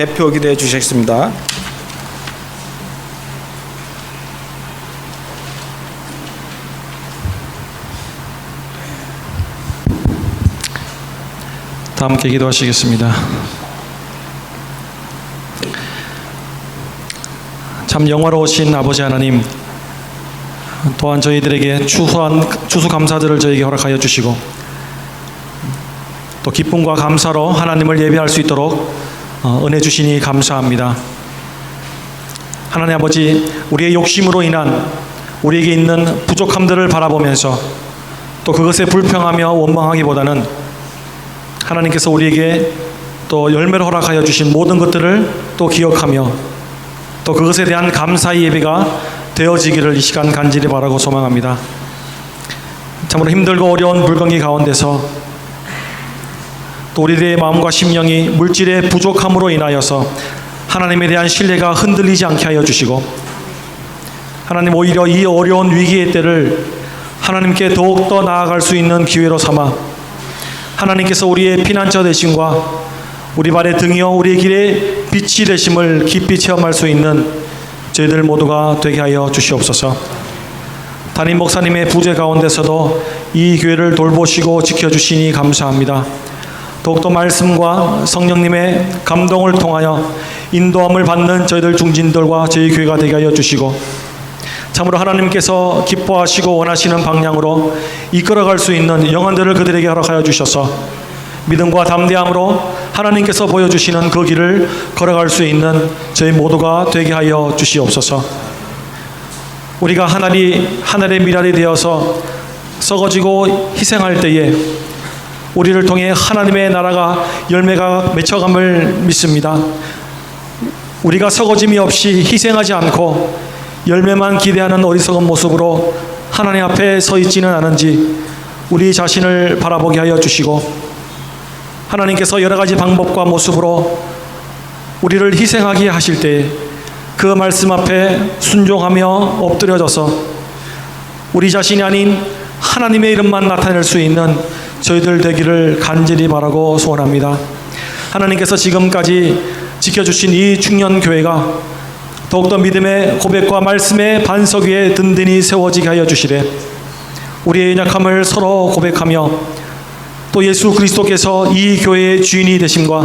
대표 기도해 주시겠습니다. 다 함께 기도하시겠습니다. 참 영화로우신 아버지 하나님, 또한 저희들에게 추수감사들을 저에게 허락하여 주시고 또 기쁨과 감사로 하나님을 예배할 수 있도록 은혜 주시니 감사합니다. 하나님 아버지, 우리의 욕심으로 인한 우리에게 있는 부족함들을 바라보면서 또 그것에 불평하며 원망하기보다는 하나님께서 우리에게 또 열매를 허락하여 주신 모든 것들을 또 기억하며 또 그것에 대한 감사의 예배가 되어지기를 이 시간 간절히 바라고 소망합니다. 참으로 힘들고 어려운 불경기 가운데서 또 우리들의 마음과 심령이 물질의 부족함으로 인하여서 하나님에 대한 신뢰가 흔들리지 않게 하여 주시고, 하나님 오히려 이 어려운 위기의 때를 하나님께 더욱더 나아갈 수 있는 기회로 삼아 하나님께서 우리의 피난처 되심과 우리 발의 등이요 우리의 길에 빛이 되심을 깊이 체험할 수 있는 저희들 모두가 되게 하여 주시옵소서. 담임 목사님의 부재 가운데서도 이 교회를 돌보시고 지켜주시니 감사합니다. 더욱더 말씀과 성령님의 감동을 통하여 인도함을 받는 저희들 중진들과 저희 교회가 되게 하여 주시고, 참으로 하나님께서 기뻐하시고 원하시는 방향으로 이끌어갈 수 있는 영혼들을 그들에게 허락하여 주셔서 믿음과 담대함으로 하나님께서 보여주시는 그 길을 걸어갈 수 있는 저희 모두가 되게 하여 주시옵소서. 우리가 하늘의 미랄이 되어서 썩어지고 희생할 때에 우리를 통해 하나님의 나라가 열매가 맺혀감을 믿습니다. 우리가 썩어짐이 없이 희생하지 않고 열매만 기대하는 어리석은 모습으로 하나님 앞에 서 있지는 않은지 우리 자신을 바라보게 하여 주시고, 하나님께서 여러 가지 방법과 모습으로 우리를 희생하게 하실 때 그 말씀 앞에 순종하며 엎드려져서 우리 자신이 아닌 하나님의 이름만 나타낼 수 있는 저희들 되기를 간절히 바라고 소원합니다. 하나님께서 지금까지 지켜주신 이 중년교회가 더욱더 믿음의 고백과 말씀의 반석 위에 든든히 세워지게 하여 주시되, 우리의 연약함을 서로 고백하며 또 예수 그리스도께서 이 교회의 주인이 되심과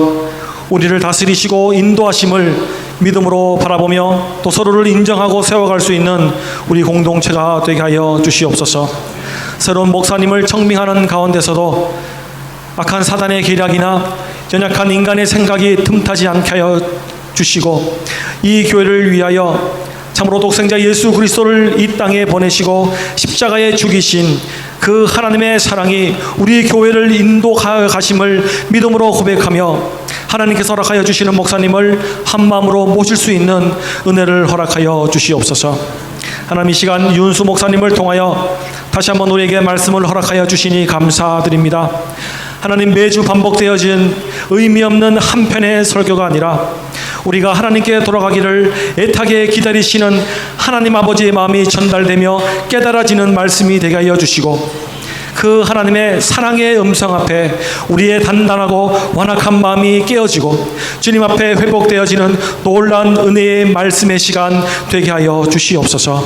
우리를 다스리시고 인도하심을 믿음으로 바라보며 또 서로를 인정하고 세워갈 수 있는 우리 공동체가 되게 하여 주시옵소서. 새로운 목사님을 청빙하는 가운데서도 악한 사단의 계략이나 연약한 인간의 생각이 틈타지 않게 하여 주시고, 이 교회를 위하여 참으로 독생자 예수 그리스도를 이 땅에 보내시고 십자가에 죽이신 그 하나님의 사랑이 우리 교회를 인도가심을 믿음으로 고백하며 하나님께서 허락하여 주시는 목사님을 한마음으로 모실 수 있는 은혜를 허락하여 주시옵소서. 하나님, 이 시간 윤수 목사님을 통하여 다시 한번 우리에게 말씀을 허락하여 주시니 감사드립니다. 하나님, 매주 반복되어진 의미 없는 한편의 설교가 아니라 우리가 하나님께 돌아가기를 애타게 기다리시는 하나님 아버지의 마음이 전달되며 깨달아지는 말씀이 되게 하여 주시고, 그 하나님의 사랑의 음성 앞에 우리의 단단하고 완악한 마음이 깨어지고 주님 앞에 회복되어지는 놀라운 은혜의 말씀의 시간 되게 하여 주시옵소서.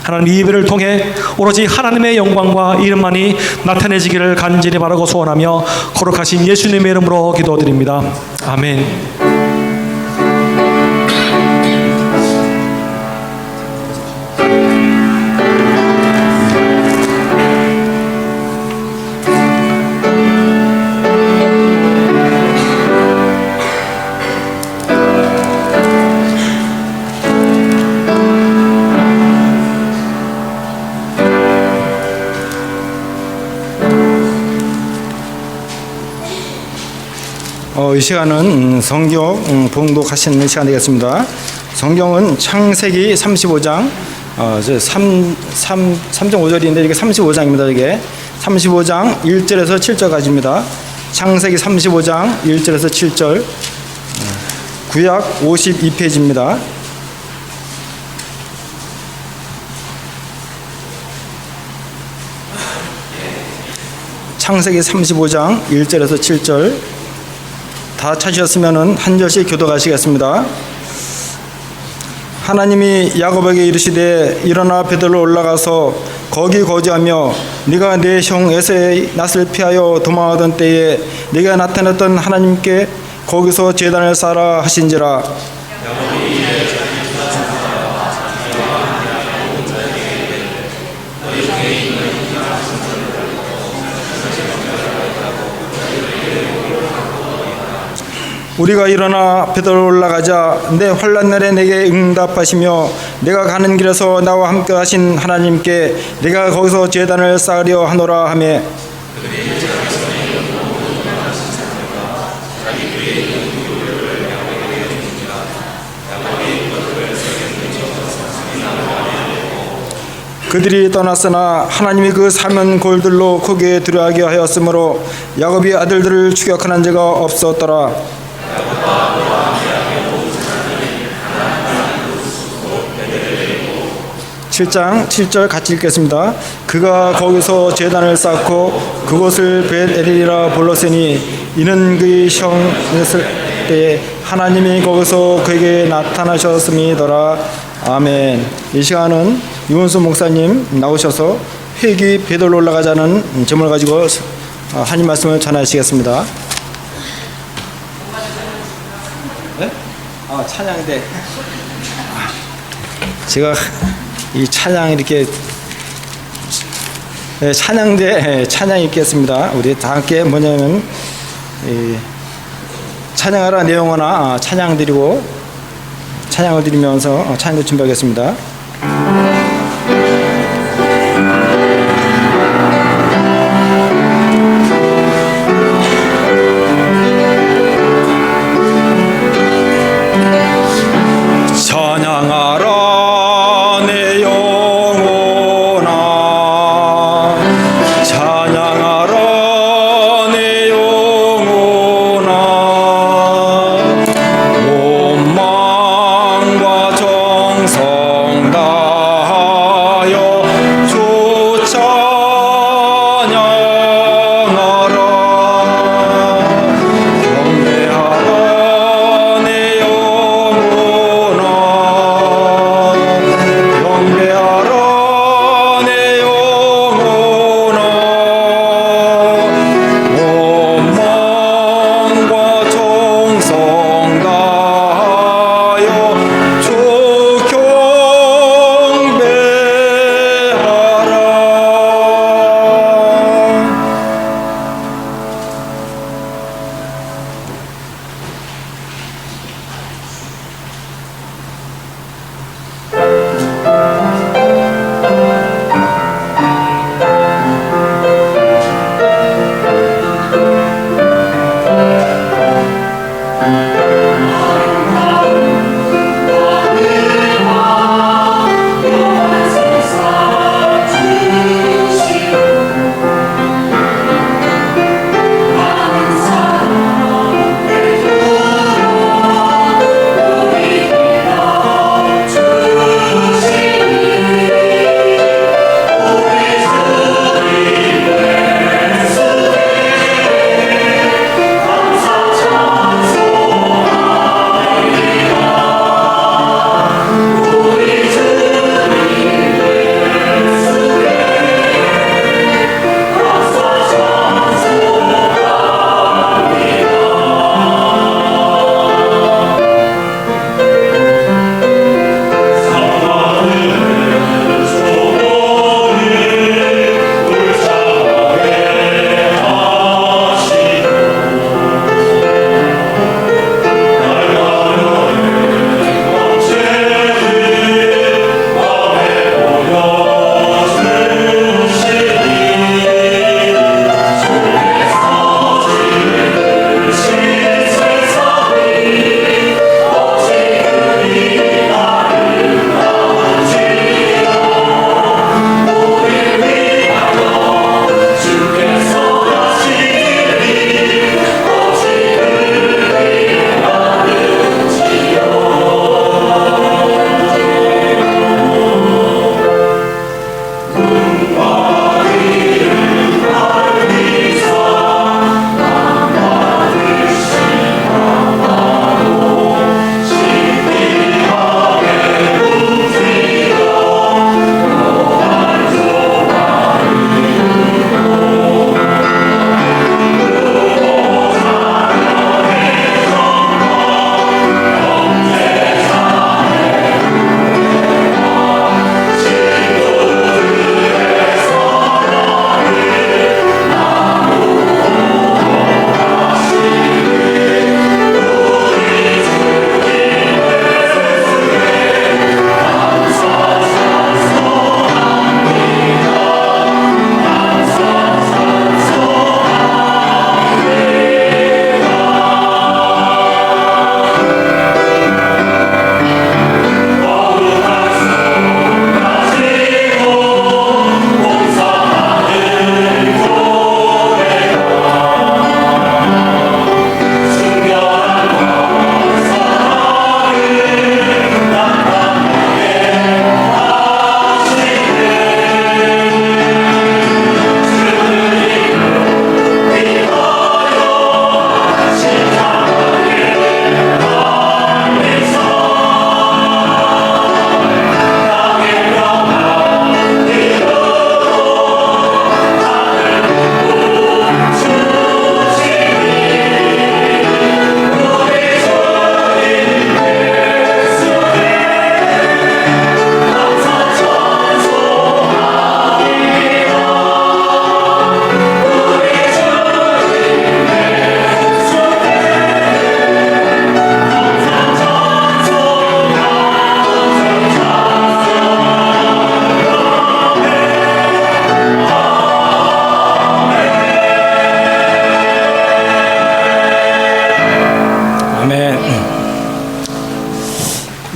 하나님, 이 예배를 통해 오로지 하나님의 영광과 이름만이 나타내지기를 간절히 바라고 소원하며 거룩하신 예수님의 이름으로 기도드립니다. 아멘. 이 시간은 성경 봉독하시는 시간 되겠습니다. 성경은 창세기 35장 3.5절인데 이게 35장입니다. 이게 35장 1절에서 7절까지입니다. 창세기 35장 1절에서 7절, 구약 52페이지입니다. 창세기 35장 1절에서 7절 다 찾으셨으면 한 절씩 교독하시겠습니다. 하나님이 야곱에게 이르시되 일어나 베들로 올라가서 거기 거주하며 네가 내 형 에서의 낯을 피하여 도망하던 때에 네가 나타났던 하나님께 거기서 제단을 쌓아라 하신지라. 우리가 일어나 베들로 올라가자. 내 환난 날에 내게 응답하시며 내가 가는 길에서 나와 함께 하신 하나님께 내가 거기서 제단을 쌓으려 하노라 하며, 그들이 떠났으나 하나님이 그 사면 골들로 크게 두려워하게 하였으므로 야곱이 아들들을 추격하는 자가 없었더라. 7장 7절 같이 읽겠습니다. 그가 거기서 제단을 쌓고 그곳을 벳에렐이라 불렀으니 이는 그의 형이었을 때에 하나님이 거기서 그에게 나타나셨음이더라. 아멘. 이 시간은 유은수 목사님 나오셔서 회기 베들로 올라가자는 제목을 가지고 하나님 말씀을 전하시겠습니다. 네? 찬양대. 제가 이 찬양 이렇게 찬양대 찬양 읽겠습니다. 우리 다 함께 뭐냐면 찬양하라 내용하나 찬양 드리고 찬양을 드리면서 찬양을 준비하겠습니다. 찬양하라 내 영혼아, 찬양하라 내 영혼아, 온 마음과 정성 다하여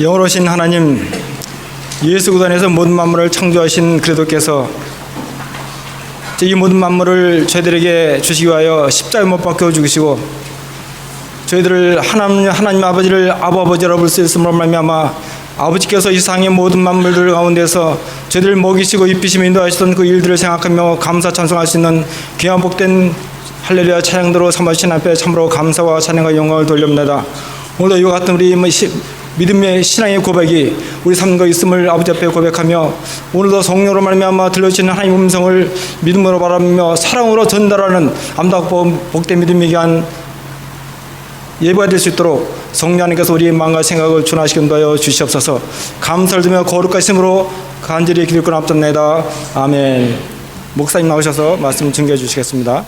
영원하신 하나님, 예수 구단에서 모든 만물을 창조하신 그리스도께서 이 모든 만물을 저희들에게 주시기 위하여 십자가에 못 박혀 죽으시고 저희들을 하나님 아버지를 아버지라 부를 수 있음으로 말미암아 아버지께서 이 세상의 모든 만물들 가운데서 저희들을 먹이시고 입히시며 인도하시던 그 일들을 생각하며 감사 찬송할 수 있는 귀한 복된 할렐루야 찬양대로 삼으신 앞에 참으로 감사와 찬양과 영광을 돌립니다. 오늘도 이와 같은 우리 믿음의 신앙의 고백이 우리 삶과 있음을 아버지 앞에 고백하며 오늘도 성령으로 말미암아 들려주시는 하나님의 음성을 믿음으로 바라보며 사랑으로 전달하는 아름답고 복된 믿음이 귀한 예배가 될 수 있도록 성령 하나님께서 우리의 마음과 생각을 준하시게 하여 주시옵소서. 감사를 드리며 거룩하심으로 간절히 기도를 앞섭니다. 아멘. 목사님 나오셔서 말씀 증거해 주시겠습니다.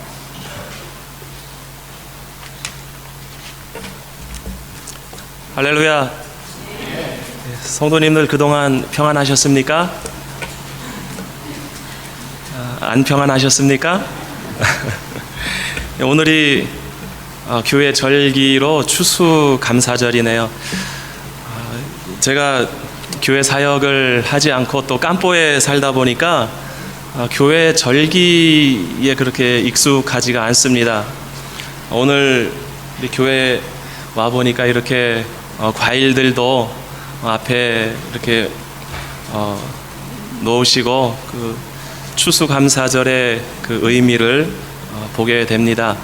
할렐루야. 성도님들 그동안 평안하셨습니까? 안 평안하셨습니까? 오늘이 교회 절기로 추수감사절이네요. 제가 교회 사역을 하지 않고 또 깜포에 살다 보니까 교회 절기에 그렇게 익숙하지가 않습니다. 오늘 우리 교회 와 보니까 이렇게 과일들도 앞에 이렇게 놓으시고 그 추수감사절의 그 의미를 보게 됩니다.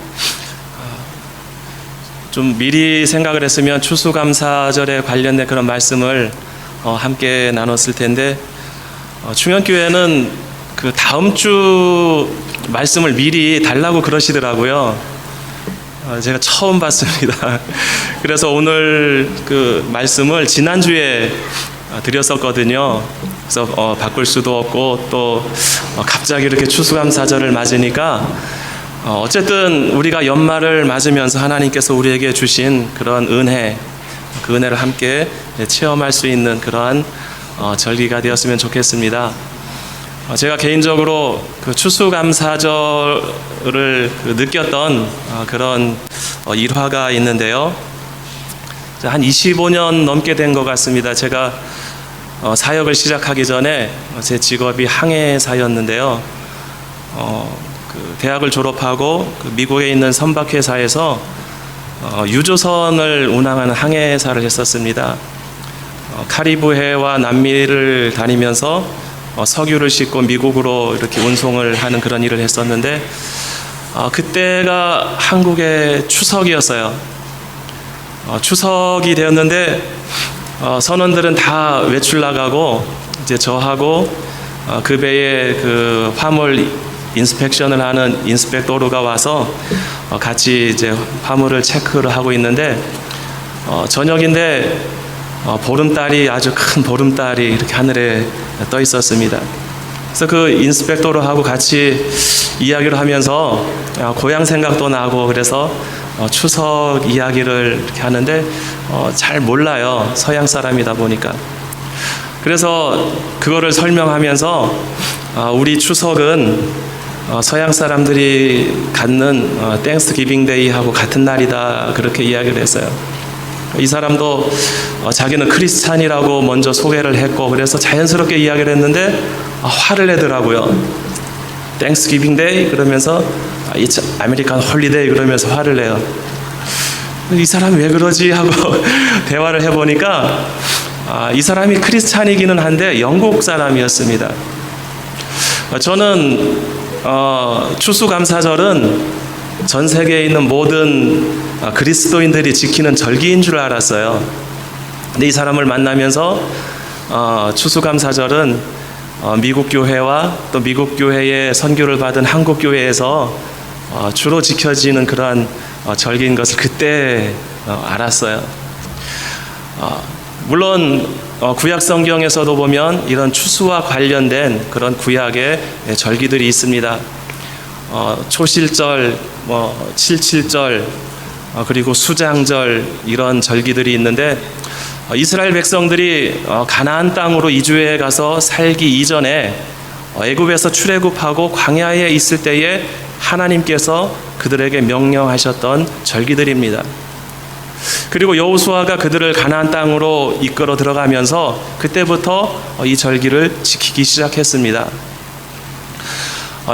좀 미리 생각을 했으면 추수감사절에 관련된 그런 말씀을 함께 나눴을 텐데 충현교회는 그 다음 주 말씀을 미리 달라고 그러시더라고요. 제가 처음 봤습니다. 그래서 오늘 그 말씀을 지난주에 드렸었거든요. 그래서 바꿀 수도 없고 또 갑자기 이렇게 추수감사절을 맞으니까 어쨌든 우리가 연말을 맞으면서 하나님께서 우리에게 주신 그런 은혜, 그 은혜를 함께 체험할 수 있는 그러한 절기가 되었으면 좋겠습니다. 제가 개인적으로 그 추수감사절을 느꼈던 그런 일화가 있는데요. 한 25년 넘게 된 것 같습니다. 제가 사역을 시작하기 전에 제 직업이 항해사였는데요. 그 대학을 졸업하고 그 미국에 있는 선박회사에서 유조선을 운항하는 항해사를 했었습니다. 카리브해와 남미를 다니면서 석유를 싣고 미국으로 이렇게 운송을 하는 그런 일을 했었는데 그때가 한국의 추석이었어요. 추석이 되었는데 선원들은 다 외출 나가고 이제 저하고 그 배에 그 화물 인스펙션을 하는 인스펙터가 와서 같이 이제 화물을 체크를 하고 있는데 저녁인데 보름달이 아주 큰 보름달이 이렇게 하늘에 떠 있었습니다. 그래서 그 인스펙터하고 같이 이야기를 하면서 고향 생각도 나고 그래서 추석 이야기를 이렇게 하는데 잘 몰라요. 서양 사람이다 보니까. 그래서 그거를 설명하면서 우리 추석은 서양 사람들이 갖는 땡스 기빙 데이하고 같은 날이다 그렇게 이야기를 했어요. 이 사람도 자기는 크리스찬이라고 먼저 소개를 했고 그래서 자연스럽게 이야기를 했는데 화를 내더라고요. 땡스 기빙 데이 그러면서 It's American Holiday 그러면서 화를 내요. 이 사람이 왜 그러지 하고 대화를 해보니까 이 사람이 크리스찬이기는 한데 영국 사람이었습니다. 저는 추수감사절은 전 세계에 있는 모든 그리스도인들이 지키는 절기인 줄 알았어요. 근데 이 사람을 만나면서 추수감사절은 미국 교회와 또 미국 교회의 선교를 받은 한국 교회에서 주로 지켜지는 그러한 절기인 것을 그때 알았어요. 물론 구약 성경에서도 보면 이런 추수와 관련된 그런 구약의 절기들이 있습니다. 초실절, 칠칠절, 그리고 수장절 이런 절기들이 있는데 이스라엘 백성들이 가나안 땅으로 이주해 가서 살기 이전에 애굽에서 출애굽하고 광야에 있을 때에 하나님께서 그들에게 명령하셨던 절기들입니다. 그리고 여호수아가 그들을 가나안 땅으로 이끌어 들어가면서 그때부터 이 절기를 지키기 시작했습니다.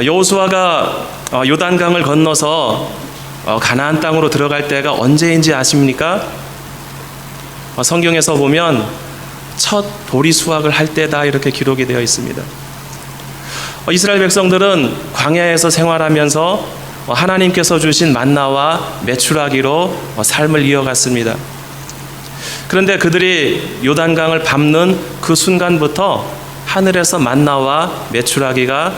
여호수아가 요단강을 건너서 가나안 땅으로 들어갈 때가 언제인지 아십니까? 성경에서 보면 첫 보리 수확을 할 때다 이렇게 기록이 되어 있습니다. 이스라엘 백성들은 광야에서 생활하면서 하나님께서 주신 만나와 메추라기로 삶을 이어갔습니다. 그런데 그들이 요단강을 밟는 그 순간부터 하늘에서 만나와 메추라기가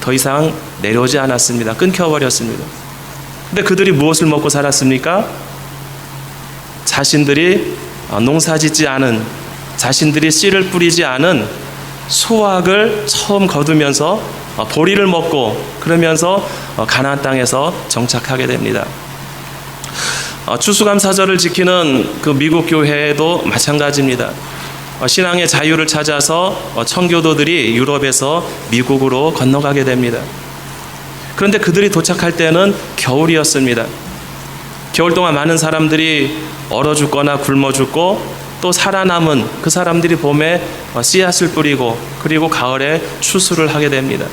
더 이상 내려오지 않았습니다. 끊겨버렸습니다. 근데 그들이 무엇을 먹고 살았습니까? 자신들이 농사짓지 않은, 자신들이 씨를 뿌리지 않은 소확을 처음 거두면서 보리를 먹고 그러면서 가나안 땅에서 정착하게 됩니다. 추수감사절을 지키는 그 미국 교회도 마찬가지입니다. 신앙의 자유를 찾아서 청교도들이 유럽에서 미국으로 건너가게 됩니다. 그런데 그들이 도착할 때는 겨울이었습니다. 겨울 동안 많은 사람들이 얼어 죽거나 굶어 죽고 또 살아남은 그 사람들이 봄에 씨앗을 뿌리고 그리고 가을에 추수를 하게 됩니다.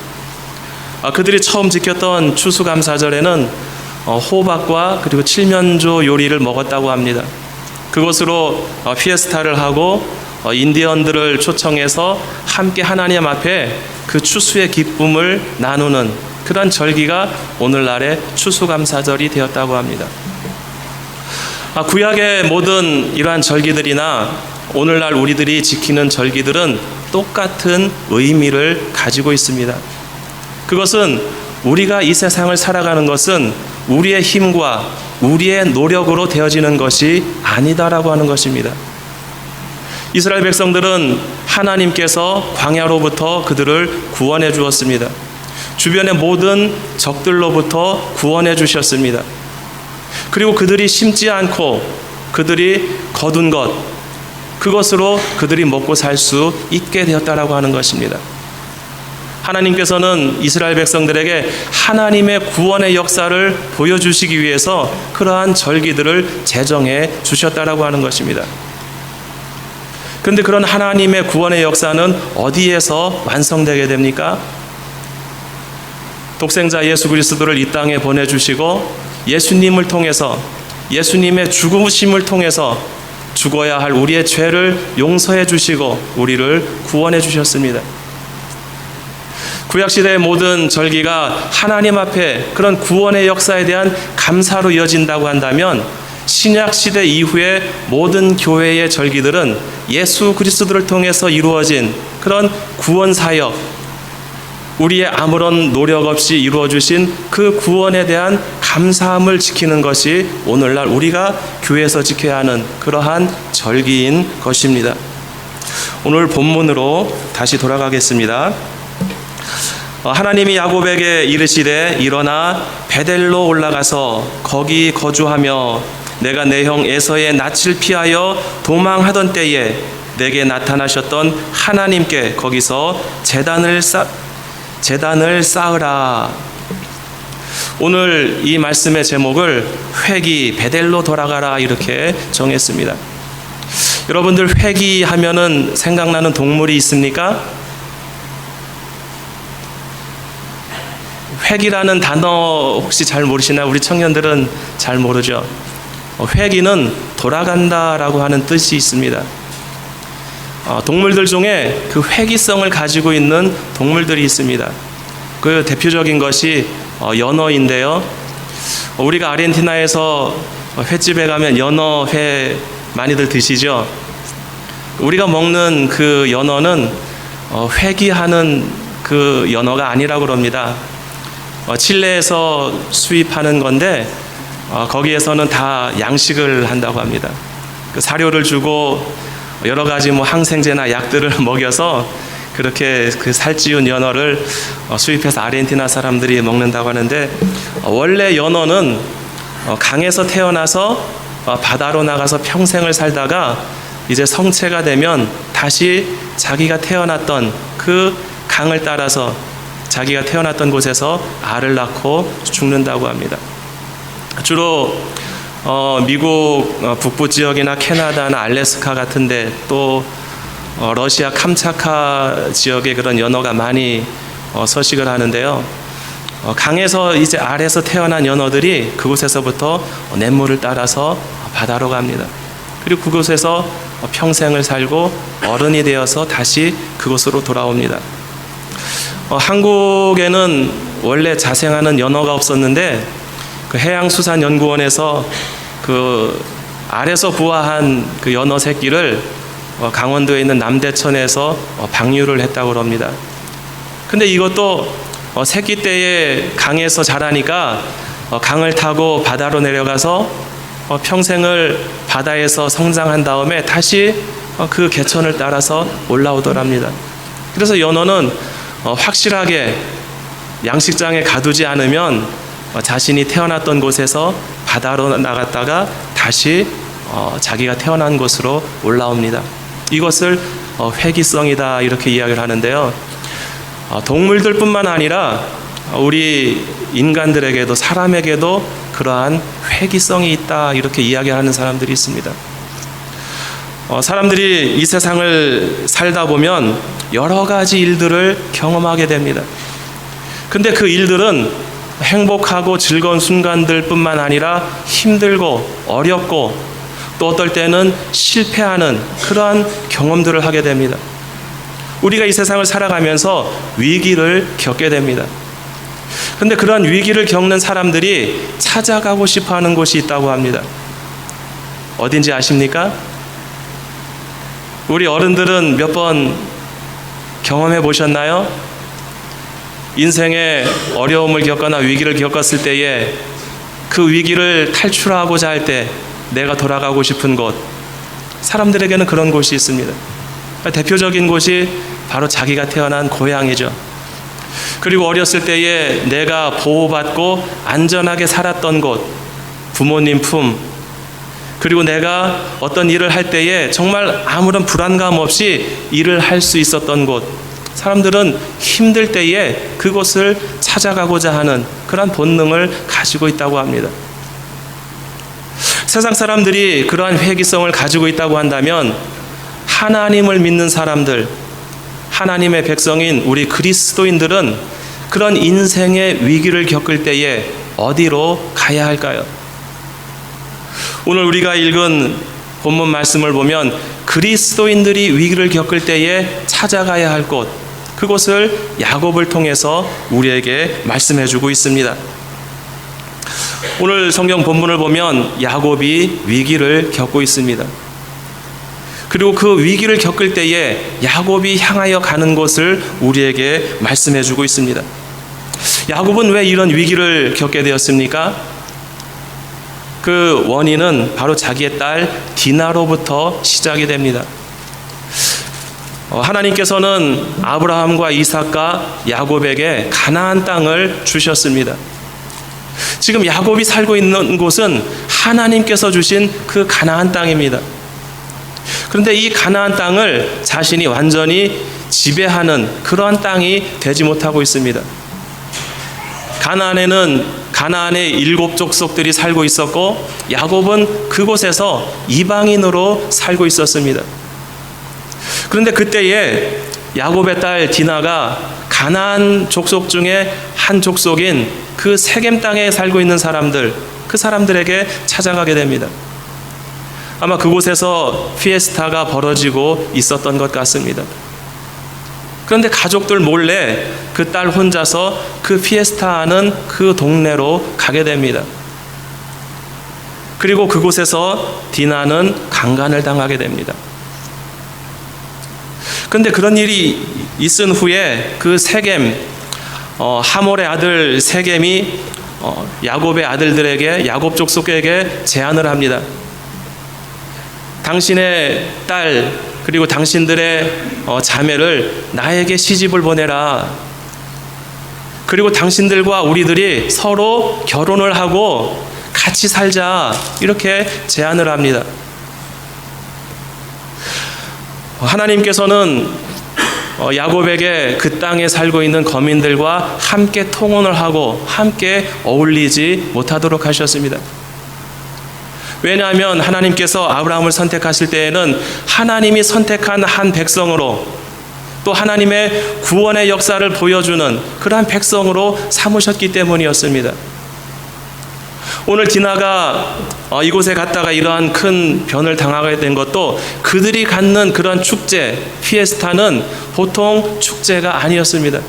그들이 처음 지켰던 추수감사절에는 호박과 그리고 칠면조 요리를 먹었다고 합니다. 그것으로 피에스타를 하고 인디언들을 초청해서 함께 하나님 앞에 그 추수의 기쁨을 나누는 그런 절기가 오늘날의 추수감사절이 되었다고 합니다. 구약의 모든 이러한 절기들이나 오늘날 우리들이 지키는 절기들은 똑같은 의미를 가지고 있습니다. 그것은 우리가 이 세상을 살아가는 것은 우리의 힘과 우리의 노력으로 되어지는 것이 아니다라고 하는 것입니다. 이스라엘 백성들은 하나님께서 광야로부터 그들을 구원해 주었습니다. 주변의 모든 적들로부터 구원해 주셨습니다. 그리고 그들이 심지 않고 그들이 거둔 것, 그것으로 그들이 먹고 살 수 있게 되었다라고 하는 것입니다. 하나님께서는 이스라엘 백성들에게 하나님의 구원의 역사를 보여주시기 위해서 그러한 절기들을 제정해 주셨다라고 하는 것입니다. 그런데 그런 하나님의 구원의 역사는 어디에서 완성되게 됩니까? 독생자 예수 그리스도를 이 땅에 보내주시고 예수님을 통해서, 예수님의 죽으심을 통해서 죽어야 할 우리의 죄를 용서해 주시고 우리를 구원해 주셨습니다. 구약시대의 모든 절기가 하나님 앞에 그런 구원의 역사에 대한 감사로 이어진다고 한다면 신약시대 이후의 모든 교회의 절기들은 예수 그리스도를 통해서 이루어진 그런 구원사역, 우리의 아무런 노력 없이 이루어주신 그 구원에 대한 감사함을 지키는 것이 오늘날 우리가 교회에서 지켜야 하는 그러한 절기인 것입니다. 오늘 본문으로 다시 돌아가겠습니다. 하나님이 야곱에게 이르시되 일어나 베델로 올라가서 거기 거주하며 내가 내 형 에서의 낯을 피하여 도망하던 때에 내게 나타나셨던 하나님께 거기서 제단을 쌓으라. 오늘 이 말씀의 제목을 회기 베델로 돌아가라 이렇게 정했습니다. 여러분들 회기하면은 생각나는 동물이 있습니까? 회기라는 단어 혹시 잘 모르시나? 우리 청년들은 잘 모르죠. 회기는 돌아간다라고 하는 뜻이 있습니다. 동물들 중에 그 회기성을 가지고 있는 동물들이 있습니다. 그 대표적인 것이 연어인데요. 우리가 아르헨티나에서 횟집에 가면 연어회 많이들 드시죠? 우리가 먹는 그 연어는 회기하는 그 연어가 아니라고 그럽니다. 칠레에서 수입하는 건데 거기에서는 다 양식을 한다고 합니다. 그 사료를 주고 여러 가지 항생제나 약들을 먹여서 그렇게 그 살찌운 연어를 수입해서 아르헨티나 사람들이 먹는다고 하는데 원래 연어는 강에서 태어나서 바다로 나가서 평생을 살다가 이제 성체가 되면 다시 자기가 태어났던 그 강을 따라서 자기가 태어났던 곳에서 알을 낳고 죽는다고 합니다. 주로 미국 북부 지역이나 캐나다나 알래스카 같은데 또 러시아 캄차카 지역에 그런 연어가 많이 서식을 하는데요. 강에서 이제 아래서 태어난 연어들이 그곳에서부터 냇물을 따라서 바다로 갑니다. 그리고 그곳에서 평생을 살고 어른이 되어서 다시 그곳으로 돌아옵니다. 한국에는 원래 자생하는 연어가 없었는데 그 해양수산연구원에서 그 알에서 부화한 그 연어 새끼를 강원도에 있는 남대천에서 방류를 했다고 합니다. 근데 이것도 새끼 때에 강에서 자라니까 강을 타고 바다로 내려가서 평생을 바다에서 성장한 다음에 다시 그 개천을 따라서 올라오더랍니다. 그래서 연어는 확실하게 양식장에 가두지 않으면 자신이 태어났던 곳에서 바다로 나갔다가 다시 자기가 태어난 곳으로 올라옵니다. 이것을 회귀성이다 이렇게 이야기를 하는데요. 동물들뿐만 아니라 우리 인간들에게도 사람에게도 그러한 회귀성이 있다 이렇게 이야기하는 사람들이 있습니다. 사람들이 이 세상을 살다 보면 여러 가지 일들을 경험하게 됩니다. 근데 그 일들은 행복하고 즐거운 순간들뿐만 아니라 힘들고 어렵고 또 어떨 때는 실패하는 그러한 경험들을 하게 됩니다. 우리가 이 세상을 살아가면서 위기를 겪게 됩니다. 그런데 그러한 위기를 겪는 사람들이 찾아가고 싶어하는 곳이 있다고 합니다. 어딘지 아십니까? 우리 어른들은 몇 번 경험해 보셨나요? 인생의 어려움을 겪거나 위기를 겪었을 때에 그 위기를 탈출하고자 할 때 내가 돌아가고 싶은 곳, 사람들에게는 그런 곳이 있습니다. 대표적인 곳이 바로 자기가 태어난 고향이죠. 그리고 어렸을 때에 내가 보호받고 안전하게 살았던 곳, 부모님 품, 그리고 내가 어떤 일을 할 때에 정말 아무런 불안감 없이 일을 할 수 있었던 곳, 사람들은 힘들 때에 그곳을 찾아가고자 하는 그런 본능을 가지고 있다고 합니다. 세상 사람들이 그러한 회귀성을 가지고 있다고 한다면 하나님을 믿는 사람들, 하나님의 백성인 우리 그리스도인들은 그런 인생의 위기를 겪을 때에 어디로 가야 할까요? 오늘 우리가 읽은 본문 말씀을 보면 그리스도인들이 위기를 겪을 때에 찾아가야 할 곳, 그곳을 야곱을 통해서 우리에게 말씀해 주고 있습니다. 오늘 성경 본문을 보면 야곱이 위기를 겪고 있습니다. 그리고 그 위기를 겪을 때에 야곱이 향하여 가는 곳을 우리에게 말씀해 주고 있습니다. 야곱은 왜 이런 위기를 겪게 되었습니까? 그 원인은 바로 자기의 딸 디나로부터 시작이 됩니다. 하나님께서는 아브라함과 이삭과 야곱에게 가나안 땅을 주셨습니다. 지금 야곱이 살고 있는 곳은 하나님께서 주신 그 가나안 땅입니다. 그런데 이 가나안 땅을 자신이 완전히 지배하는 그러한 땅이 되지 못하고 있습니다. 가나안에는 가나안의 7 족속들이 살고 있었고 야곱은 그곳에서 이방인으로 살고 있었습니다. 그런데 그때에 야곱의 딸 디나가 가나안 족속 중에 한 족속인 그 세겜 땅에 살고 있는 사람들, 그 사람들에게 찾아가게 됩니다. 아마 그곳에서 피에스타가 벌어지고 있었던 것 같습니다. 그런데 가족들 몰래 그 딸 혼자서 그 피에스타하는 그 동네로 가게 됩니다. 그리고 그곳에서 디나는 강간을 당하게 됩니다. 그런데 그런 일이 있은 후에 그 세겜, 하몰의 아들 세겜이 야곱의 아들들에게, 야곱 족속에게 제안을 합니다. 당신의 딸 그리고 당신들의 자매를 나에게 시집을 보내라. 그리고 당신들과 우리들이 서로 결혼을 하고 같이 살자. 이렇게 제안을 합니다. 하나님께서는 야곱에게 그 땅에 살고 있는 거민들과 함께 통혼을 하고 함께 어울리지 못하도록 하셨습니다. 왜냐하면 하나님께서 아브라함을 선택하실 때에는 하나님이 선택한 한 백성으로, 또 하나님의 구원의 역사를 보여주는 그러한 백성으로 삼으셨기 때문이었습니다. 오늘 디나가 이곳에 갔다가 이러한 큰 변을 당하게 된 것도 그들이 갖는 그런 축제, 피에스타는 보통 축제가 아니었습니다.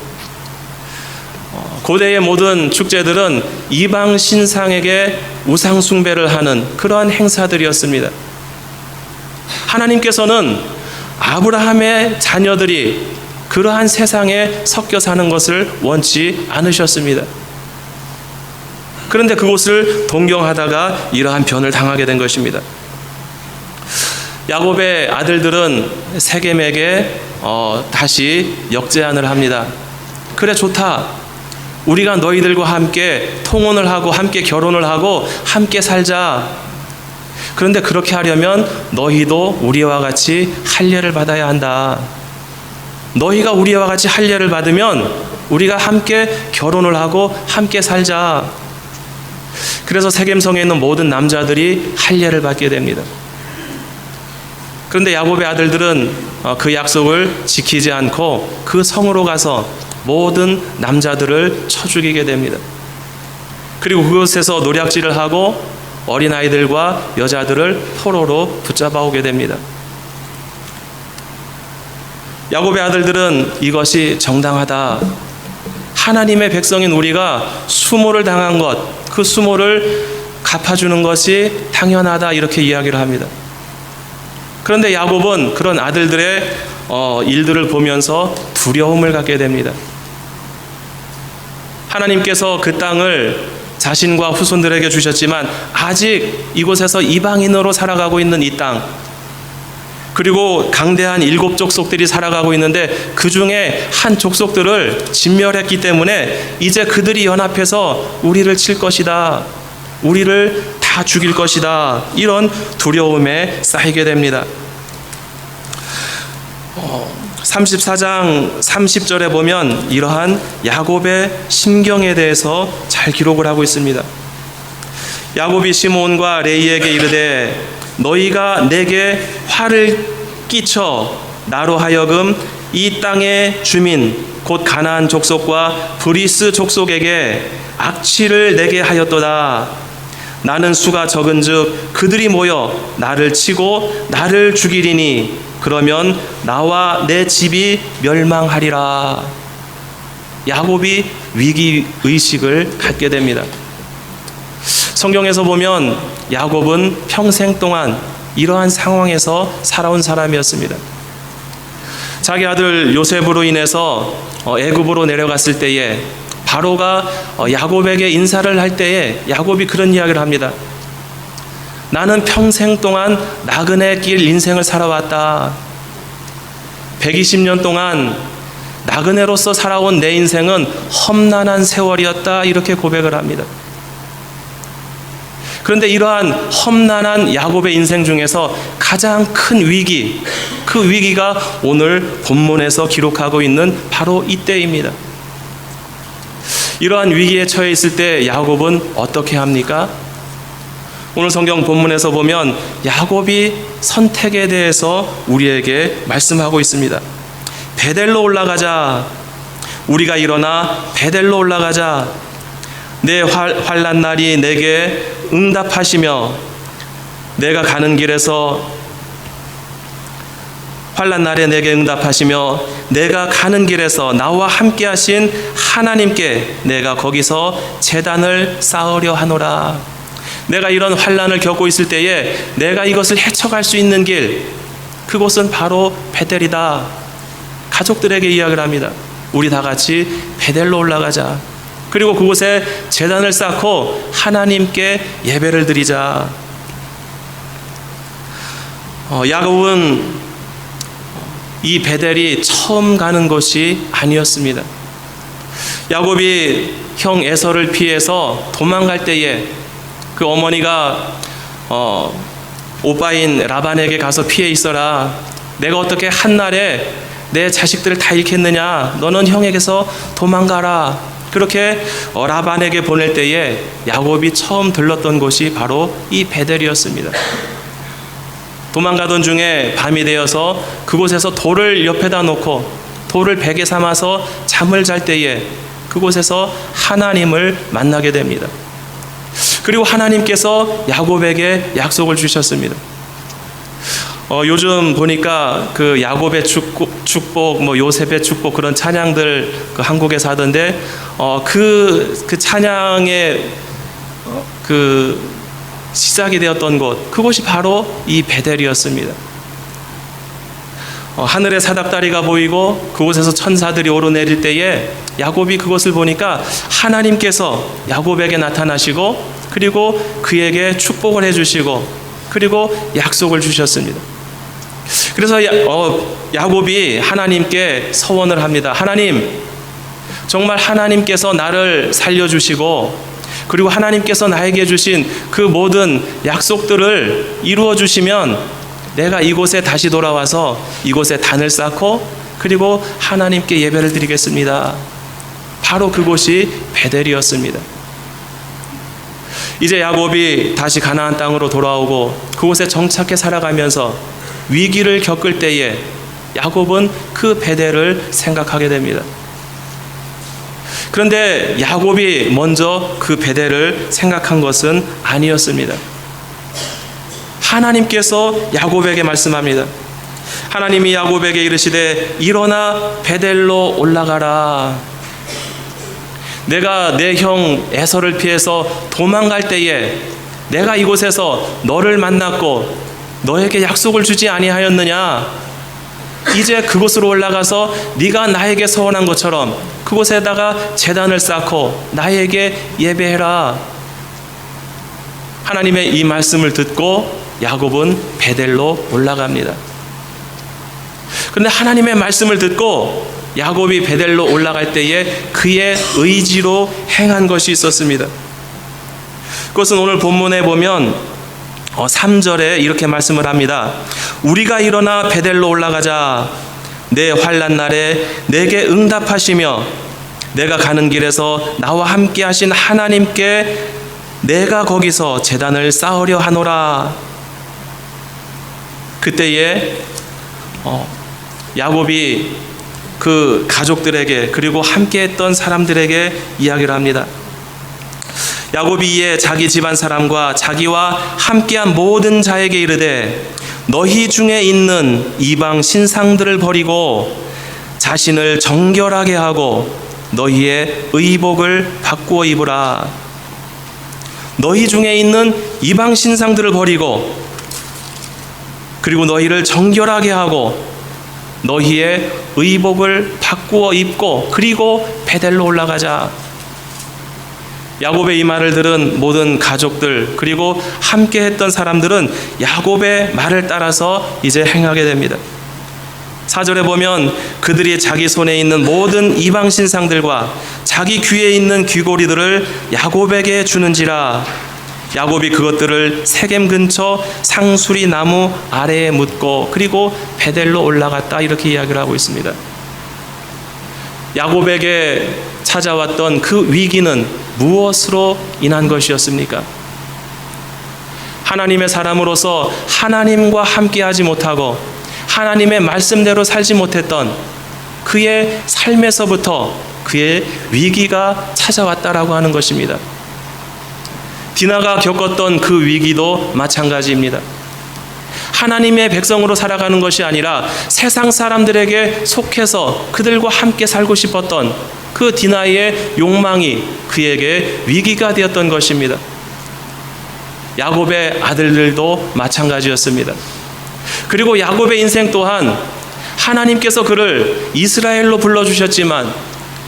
고대의 모든 축제들은 이방 신상에게 우상 숭배를 하는 그러한 행사들이었습니다. 하나님께서는 아브라함의 자녀들이 그러한 세상에 섞여 사는 것을 원치 않으셨습니다. 그런데 그곳을 동경하다가 이러한 변을 당하게 된 것입니다. 야곱의 아들들은 세겜에게 다시 역제안을 합니다. 그래, 좋다. 우리가 너희들과 함께 통혼을 하고 함께 결혼을 하고 함께 살자. 그런데 그렇게 하려면 너희도 우리와 같이 할례를 받아야 한다. 너희가 우리와 같이 할례를 받으면 우리가 함께 결혼을 하고 함께 살자. 그래서 세겜성에 있는 모든 남자들이 할례를 받게 됩니다. 그런데 야곱의 아들들은 그 약속을 지키지 않고 그 성으로 가서 모든 남자들을 쳐 죽이게 됩니다. 그리고 그곳에서 노략질을 하고 어린아이들과 여자들을 포로로 붙잡아 오게 됩니다. 야곱의 아들들은 이것이 정당하다. 하나님의 백성인 우리가 수모를 당한 것, 그 수모를 갚아주는 것이 당연하다, 이렇게 이야기를 합니다. 그런데 야곱은 그런 아들들의 일들을 보면서 두려움을 갖게 됩니다. 하나님께서 그 땅을 자신과 후손들에게 주셨지만 아직 이곳에서 이방인으로 살아가고 있는 이 땅, 그리고 강대한 7 족속들이 살아가고 있는데 그 중에 한 족속들을 진멸했기 때문에 이제 그들이 연합해서 우리를 칠 것이다, 우리를 다 죽일 것이다, 이런 두려움에 쌓이게 됩니다. 34장 30절에 보면 이러한 야곱의 심경에 대해서 잘 기록을 하고 있습니다. 야곱이 시므온과 레이에게 이르되 너희가 내게 화를 끼쳐 나로 하여금 이 땅의 주민 곧 가나안 족속과 브리스 족속에게 악취를 내게 하였도다. 나는 수가 적은즉 그들이 모여 나를 치고 나를 죽이리니 그러면 나와 내 집이 멸망하리라. 야곱이 위기의식을 갖게 됩니다. 성경에서 보면 야곱은 평생 동안 이러한 상황에서 살아온 사람이었습니다. 자기 아들 요셉으로 인해서 애굽으로 내려갔을 때에 바로가 야곱에게 인사를 할 때에 야곱이 그런 이야기를 합니다. 나는 평생 동안 나그네 길 인생을 살아왔다. 120년 동안 나그네로서 살아온 내 인생은 험난한 세월이었다, 이렇게 고백을 합니다. 그런데 이러한 험난한 야곱의 인생 중에서 가장 큰 위기, 그 위기가 오늘 본문에서 기록하고 있는 바로 이때입니다. 이러한 위기에 처해 있을 때 야곱은 어떻게 합니까? 오늘 성경 본문에서 보면 야곱이 선택에 대해서 우리에게 말씀하고 있습니다. 베델로 올라가자. 우리가 일어나 베델로 올라가자. 내 환난 날이 내게 응답하시며 내가 가는 길에서 환난 날에 내게 응답하시며 내가 가는 길에서 나와 함께 하신 하나님께 내가 거기서 제단을 쌓으려 하노라. 내가 이런 환난을 겪고 있을 때에 내가 이것을 헤쳐갈 수 있는 길, 그곳은 바로 베델이다. 가족들에게 이야기를 합니다. 우리 다 같이 베델로 올라가자. 그리고 그곳에 제단을 쌓고 하나님께 예배를 드리자. 야곱은 이 베델이 처음 가는 것이 아니었습니다. 야곱이 형 에서를 피해서 도망갈 때에 그 어머니가 오빠인 라반에게 가서 피해 있어라. 내가 어떻게 한날에 내 자식들을 다 잃겠느냐. 너는 형에게서 도망가라. 그렇게 라반에게 보낼 때에 야곱이 처음 들렀던 곳이 바로 이 베델이었습니다. 도망가던 중에 밤이 되어서 그곳에서 돌을 옆에다 놓고 돌을 베개 삼아서 잠을 잘 때에 그곳에서 하나님을 만나게 됩니다. 그리고 하나님께서 야곱에게 약속을 주셨습니다. 요즘 보니까 그 야곱의 축복, 뭐 요셉의 축복 그런 찬양들 그 한국에서 하던데 그 찬양의 그 시작이 되었던 곳, 그곳이 바로 이 베델이었습니다. 하늘에 사닥다리가 보이고 그곳에서 천사들이 오르내릴 때에 야곱이 그것을 보니까 하나님께서 야곱에게 나타나시고 그리고 그에게 축복을 해주시고 그리고 약속을 주셨습니다. 그래서 야곱이 하나님께 서원을 합니다. 하나님, 정말 하나님께서 나를 살려주시고 그리고 하나님께서 나에게 주신 그 모든 약속들을 이루어 주시면 내가 이곳에 다시 돌아와서 이곳에 단을 쌓고 그리고 하나님께 예배를 드리겠습니다. 바로 그곳이 베델이었습니다. 이제 야곱이 다시 가나안 땅으로 돌아오고 그곳에 정착해 살아가면서 위기를 겪을 때에 야곱은 그 베델을 생각하게 됩니다. 그런데 야곱이 먼저 그 베델을 생각한 것은 아니었습니다. 하나님께서 야곱에게 말씀합니다. 하나님이 야곱에게 이르시되 일어나 베델로 올라가라. 내가 내 형 에서를 피해서 도망갈 때에 내가 이곳에서 너를 만났고 너에게 약속을 주지 아니하였느냐? 이제 그곳으로 올라가서 네가 나에게 서원한 것처럼 그곳에다가 제단을 쌓고 나에게 예배해라. 하나님의 이 말씀을 듣고 야곱은 베델로 올라갑니다. 그런데 하나님의 말씀을 듣고 야곱이 베델로 올라갈 때에 그의 의지로 행한 것이 있었습니다. 그것은 오늘 본문에 보면 3절에 이렇게 말씀을 합니다. 우리가 일어나 베델로 올라가자. 내 환난 날에 내게 응답하시며 내가 가는 길에서 나와 함께 하신 하나님께 내가 거기서 제단을 쌓으려 하노라. 그때에 야곱이 그 가족들에게 그리고 함께했던 사람들에게 이야기를 합니다. 야곱이 이에 자기 집안 사람과 자기와 함께한 모든 자에게 이르되 너희 중에 있는 이방 신상들을 버리고 자신을 정결하게 하고 너희의 의복을 바꾸어 입으라. 너희 중에 있는 이방 신상들을 버리고 그리고 너희를 정결하게 하고 너희의 의복을 바꾸어 입고 그리고 베델로 올라가자. 야곱의 이 말을 들은 모든 가족들 그리고 함께 했던 사람들은 야곱의 말을 따라서 이제 행하게 됩니다. 4절에 보면 그들이 자기 손에 있는 모든 이방 신상들과 자기 귀에 있는 귀고리들을 야곱에게 주는지라. 야곱이 그것들을 세겜 근처 상수리 나무 아래에 묻고 그리고 베델로 올라갔다. 이렇게 이야기를 하고 있습니다. 야곱에게 찾아왔던 그 위기는 무엇으로 인한 것이었습니까? 하나님의 사람으로서 하나님과 함께하지 못하고 하나님의 말씀대로 살지 못했던 그의 삶에서부터 그의 위기가 찾아왔다라고 하는 것입니다. 디나가 겪었던 그 위기도 마찬가지입니다. 하나님의 백성으로 살아가는 것이 아니라 세상 사람들에게 속해서 그들과 함께 살고 싶었던 그 디나의 욕망이 그에게 위기가 되었던 것입니다. 야곱의 아들들도 마찬가지였습니다. 그리고 야곱의 인생 또한 하나님께서 그를 이스라엘로 불러주셨지만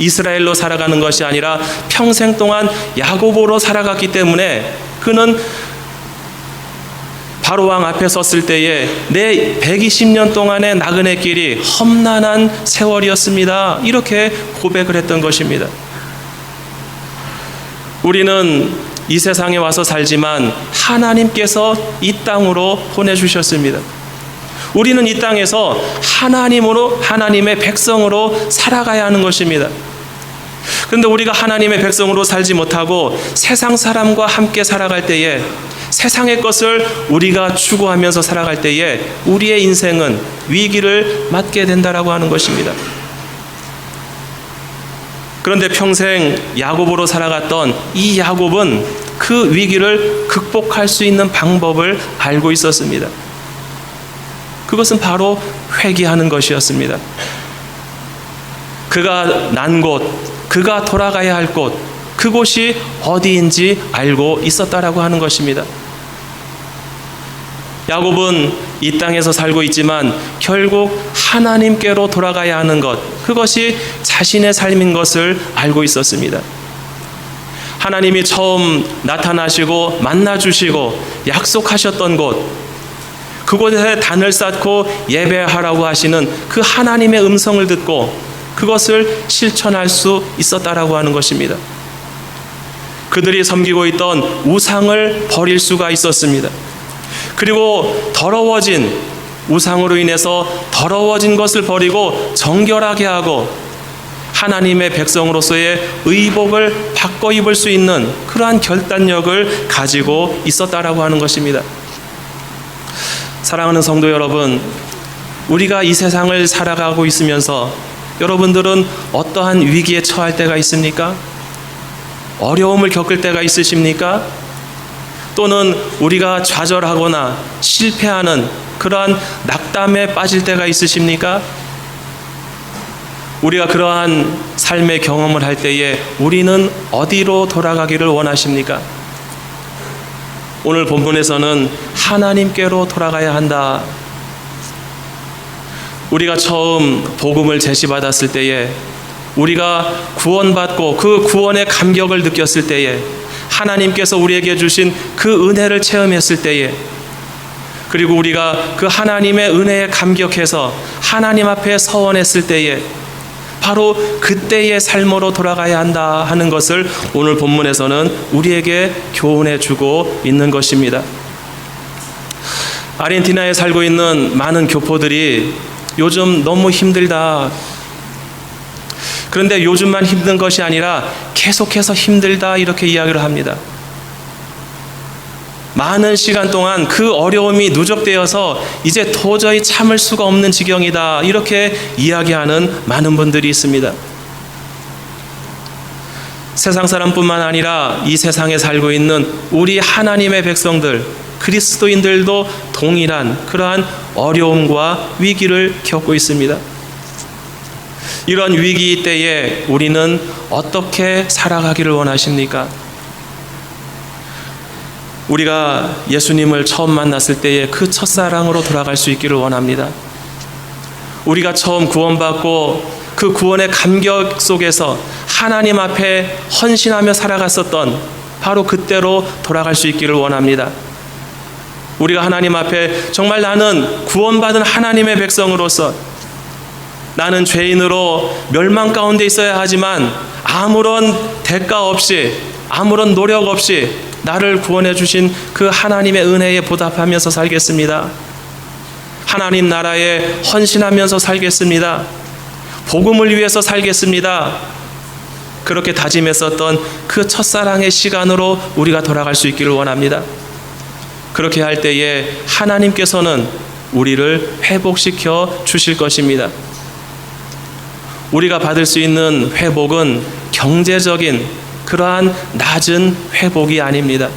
이스라엘로 살아가는 것이 아니라 평생 동안 야곱으로 살아갔기 때문에 그는 바로왕 앞에 섰을 때에 내 120년 동안의 나그네 길이 험난한 세월이었습니다. 이렇게 고백을 했던 것입니다. 우리는 이 세상에 와서 살지만 하나님께서 이 땅으로 보내주셨습니다. 우리는 이 땅에서 하나님의 백성으로 살아가야 하는 것입니다. 그런데 우리가 하나님의 백성으로 살지 못하고 세상 사람과 함께 살아갈 때에, 세상의 것을 우리가 추구하면서 살아갈 때에 우리의 인생은 위기를 맞게 된다라고 하는 것입니다. 그런데 평생 야곱으로 살아갔던 이 야곱은 그 위기를 극복할 수 있는 방법을 알고 있었습니다. 그것은 바로 회개하는 것이었습니다. 그가 난 곳, 그가 돌아가야 할 곳, 그곳이 어디인지 알고 있었다라고 하는 것입니다. 야곱은 이 땅에서 살고 있지만 결국 하나님께로 돌아가야 하는 것, 그것이 자신의 삶인 것을 알고 있었습니다. 하나님이 처음 나타나시고 만나주시고 약속하셨던 곳, 그곳에 단을 쌓고 예배하라고 하시는 그 하나님의 음성을 듣고 그것을 실천할 수 있었다라고 하는 것입니다. 그들이 섬기고 있던 우상을 버릴 수가 있었습니다. 그리고 더러워진 우상으로 인해서 더러워진 것을 버리고 정결하게 하고 하나님의 백성으로서의 의복을 바꿔 입을 수 있는 그러한 결단력을 가지고 있었다라고 하는 것입니다. 사랑하는 성도 여러분, 우리가 이 세상을 살아가고 있으면서 여러분들은 어떠한 위기에 처할 때가 있습니까? 어려움을 겪을 때가 있으십니까? 또는 우리가 좌절하거나 실패하는 그러한 낙담에 빠질 때가 있으십니까? 우리가 그러한 삶의 경험을 할 때에 우리는 어디로 돌아가기를 원하십니까? 오늘 본문에서는 하나님께로 돌아가야 한다. 우리가 처음 복음을 제시받았을 때에, 우리가 구원받고 그 구원의 감격을 느꼈을 때에, 하나님께서 우리에게 주신 그 은혜를 체험했을 때에, 그리고 우리가 그 하나님의 은혜에 감격해서 하나님 앞에 서원했을 때에 바로 그때의 삶으로 돌아가야 한다 하는 것을 오늘 본문에서는 우리에게 교훈해 주고 있는 것입니다. 아르헨티나에 살고 있는 많은 교포들이 요즘 너무 힘들다, 그런데 요즘만 힘든 것이 아니라 계속해서 힘들다, 이렇게 이야기를 합니다. 많은 시간 동안 그 어려움이 누적되어서 이제 도저히 참을 수가 없는 지경이다, 이렇게 이야기하는 많은 분들이 있습니다. 세상 사람뿐만 아니라 이 세상에 살고 있는 우리 하나님의 백성들, 그리스도인들도 동일한 그러한 어려움과 위기를 겪고 있습니다. 이런 위기 때에 우리는 어떻게 살아가기를 원하십니까? 우리가 예수님을 처음 만났을 때에 그 첫사랑으로 돌아갈 수 있기를 원합니다. 우리가 처음 구원받고 그 구원의 감격 속에서 하나님 앞에 헌신하며 살아갔었던 바로 그때로 돌아갈 수 있기를 원합니다. 우리가 하나님 앞에 정말 나는 구원받은 하나님의 백성으로서, 나는 죄인으로 멸망 가운데 있어야 하지만 아무런 대가 없이, 아무런 노력 없이 나를 구원해 주신 그 하나님의 은혜에 보답하면서 살겠습니다. 하나님 나라에 헌신하면서 살겠습니다. 복음을 위해서 살겠습니다. 그렇게 다짐했었던 그 첫사랑의 시간으로 우리가 돌아갈 수 있기를 원합니다. 그렇게 할 때에 하나님께서는 우리를 회복시켜 주실 것입니다. 우리가 받을 수 있는 회복은 경제적인 그러한 낮은 회복이 아닙니다.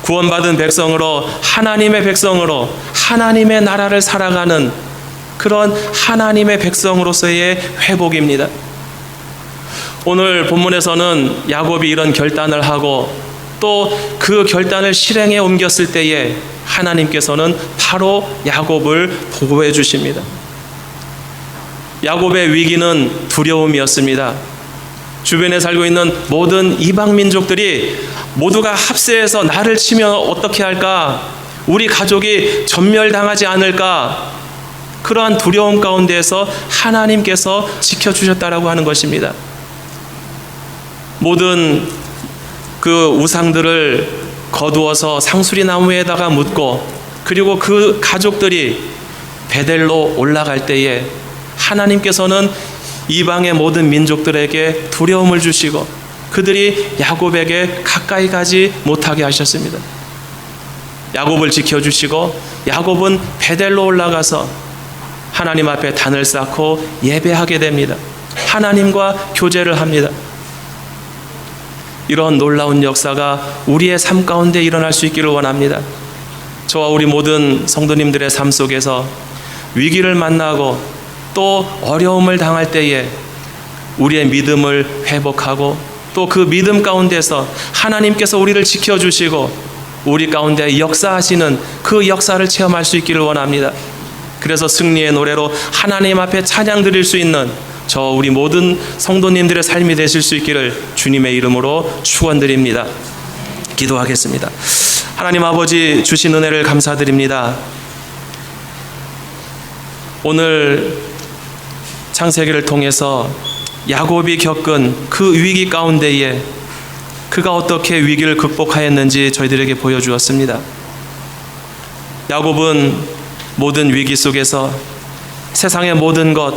구원받은 백성으로, 하나님의 백성으로 하나님의 나라를 살아가는 그런 하나님의 백성으로서의 회복입니다. 오늘 본문에서는 야곱이 이런 결단을 하고 또 그 결단을 실행에 옮겼을 때에 하나님께서는 바로 야곱을 보호해 주십니다. 야곱의 위기는 두려움이었습니다. 주변에 살고 있는 모든 이방 민족들이 모두가 합세해서 나를 치면 어떻게 할까? 우리 가족이 전멸당하지 않을까? 그러한 두려움 가운데에서 하나님께서 지켜주셨다라고 하는 것입니다. 모든 그 우상들을 거두어서 상수리 나무에다가 묻고, 그리고 그 가족들이 베델로 올라갈 때에 하나님께서는 이방의 모든 민족들에게 두려움을 주시고 그들이 야곱에게 가까이 가지 못하게 하셨습니다. 야곱을 지켜주시고 야곱은 베델로 올라가서 하나님 앞에 단을 쌓고 예배하게 됩니다. 하나님과 교제를 합니다. 이런 놀라운 역사가 우리의 삶 가운데 일어날 수 있기를 원합니다. 저와 우리 모든 성도님들의 삶 속에서 위기를 만나고 또 어려움을 당할 때에 우리의 믿음을 회복하고 또 그 믿음 가운데서 하나님께서 우리를 지켜주시고 우리 가운데 역사하시는 그 역사를 체험할 수 있기를 원합니다. 그래서 승리의 노래로 하나님 앞에 찬양 드릴 수 있는 저 우리 모든 성도님들의 삶이 되실 수 있기를 주님의 이름으로 축원드립니다. 기도하겠습니다. 하나님 아버지 주신 은혜를 감사드립니다. 오늘 창세기를 통해서 야곱이 겪은 그 위기 가운데에 그가 어떻게 위기를 극복하였는지 저희들에게 보여주었습니다. 야곱은 모든 위기 속에서 세상의 모든 것,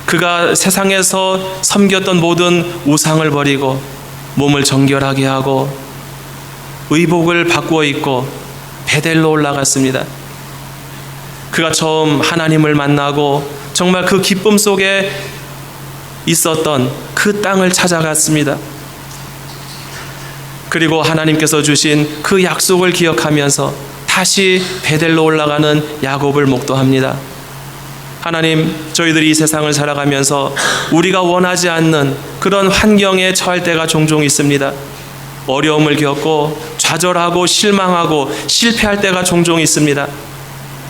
그가 세상에서 섬겼던 모든 우상을 버리고 몸을 정결하게 하고 의복을 바꾸어 입고 베델로 올라갔습니다. 그가 처음 하나님을 만나고 정말 그 기쁨 속에 있었던 그 땅을 찾아갔습니다. 그리고 하나님께서 주신 그 약속을 기억하면서 다시 베델로 올라가는 야곱을 목도합니다. 하나님, 저희들이 이 세상을 살아가면서 우리가 원하지 않는 그런 환경에 처할 때가 종종 있습니다. 어려움을 겪고 좌절하고 실망하고 실패할 때가 종종 있습니다.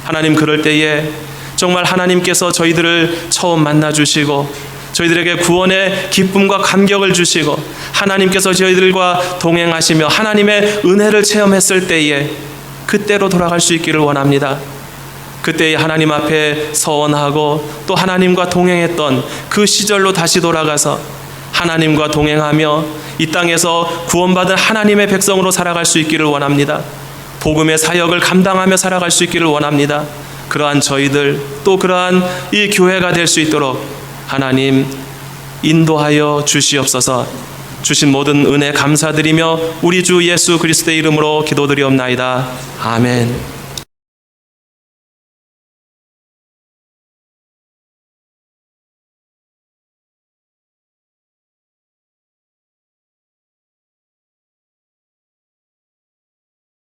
하나님, 그럴 때에 정말 하나님께서 저희들을 처음 만나주시고 저희들에게 구원의 기쁨과 감격을 주시고 하나님께서 저희들과 동행하시며 하나님의 은혜를 체험했을 때에 그때로 돌아갈 수 있기를 원합니다. 그때에 하나님 앞에 서원하고 또 하나님과 동행했던 그 시절로 다시 돌아가서 하나님과 동행하며 이 땅에서 구원받은 하나님의 백성으로 살아갈 수 있기를 원합니다. 복음의 사역을 감당하며 살아갈 수 있기를 원합니다. 그러한 저희들 또 그러한 이 교회가 될 수 있도록 하나님 인도하여 주시옵소서. 주신 모든 은혜 감사드리며 우리 주 예수 그리스도의 이름으로 기도드리옵나이다. 아멘.